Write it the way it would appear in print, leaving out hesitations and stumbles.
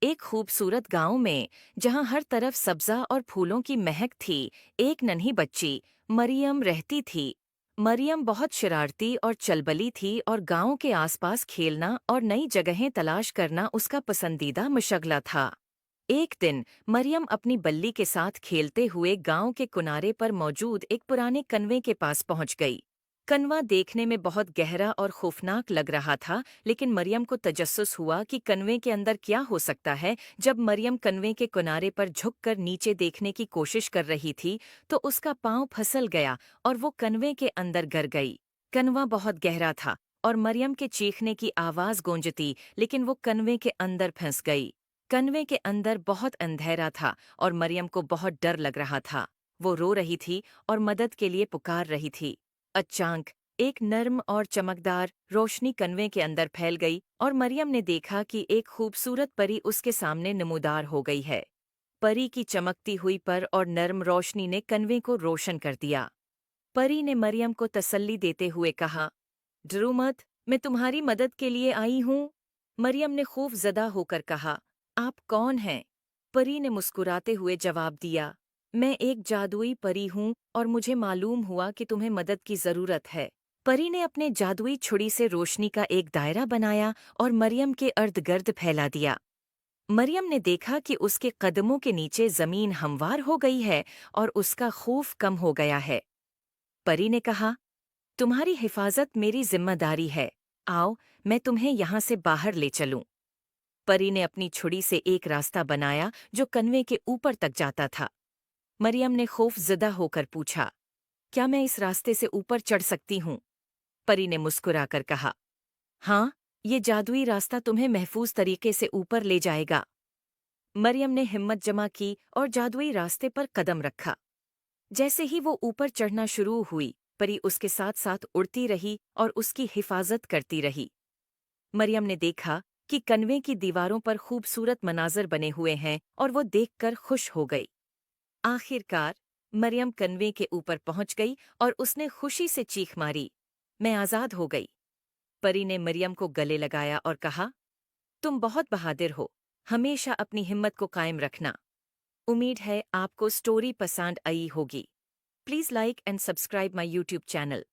एक खूबसूरत गांव में जहां हर तरफ सब्जा और फूलों की महक थी, एक नन्ही बच्ची मरियम रहती थी। मरियम बहुत शरारती और चलबली थी और गांव के आसपास खेलना और नई जगहें तलाश करना उसका पसंदीदा मशगला था। एक दिन मरियम अपनी बल्ली के साथ खेलते हुए गांव के किनारे पर मौजूद एक पुराने कन्वे के पास पहुंच गई। कनवा देखने में बहुत गहरा और खौफनाक लग रहा था, लेकिन मरियम को तजस्सुस हुआ कि कन्वे के अंदर क्या हो सकता है। जब मरियम कन्वे के किनारे पर झुककर नीचे देखने की कोशिश कर रही थी, तो उसका पांव फिसल गया और वो कन्वे के अंदर गिर गई। कनवा बहुत गहरा था और मरियम के चीखने की आवाज गूंजती, लेकिन वो कन्वे के अंदर फंस गई। कन्वे के अंदर बहुत अंधेरा था और मरियम को बहुत डर लग रहा था। वो रो रही थी और मदद के लिए पुकार रही थी। अचानक एक नर्म और चमकदार रोशनी कन्वे के अंदर फैल गई और मरियम ने देखा कि एक खूबसूरत परी उसके सामने नमूदार हो गई है। परी की चमकती हुई पर और नर्म रोशनी ने कन्वे को रोशन कर दिया। परी ने मरियम को तसल्ली देते हुए कहा, डरो मत, मैं तुम्हारी मदद के लिए आई हूँ। मरियम ने खौफ ज़दा होकर कहा, आप कौन हैं? परी ने मुस्कुराते हुए जवाब दिया, मैं एक जादुई परी हूँ और मुझे मालूम हुआ कि तुम्हें मदद की ज़रूरत है। परी ने अपने जादुई छुरी से रोशनी का एक दायरा बनाया और मरियम के अर्द गिर्द फैला दिया। मरियम ने देखा कि उसके कदमों के नीचे ज़मीन हमवार हो गई है और उसका खौफ कम हो गया है। परी ने कहा, तुम्हारी हिफाजत मेरी जिम्मेदारी है। आओ, मैं तुम्हें यहाँ से बाहर ले चलूं। परी ने अपनी छुरी से एक रास्ता बनाया जो कन्वे के ऊपर तक जाता था। मरियम ने खौफज़दा होकर पूछा, क्या मैं इस रास्ते से ऊपर चढ़ सकती हूँ? परी ने मुस्कुराकर कहा, हाँ, ये जादुई रास्ता तुम्हें महफूज तरीके से ऊपर ले जाएगा। मरियम ने हिम्मत जमा की और जादुई रास्ते पर कदम रखा। जैसे ही वो ऊपर चढ़ना शुरू हुई, परी उसके साथ साथ उड़ती रही और उसकी हिफाजत करती रही। मरियम ने देखा कि कन्वे की दीवारों पर खूबसूरत मनाजर बने हुए हैं और वो देखकर खुश हो गई। आखिरकार मरियम कन्वे के ऊपर पहुंच गई और उसने खुशी से चीख मारी, मैं आज़ाद हो गई। परी ने मरियम को गले लगाया और कहा, तुम बहुत बहादुर हो, हमेशा अपनी हिम्मत को कायम रखना। उम्मीद है आपको स्टोरी पसंद आई होगी। Please like and subscribe my YouTube channel.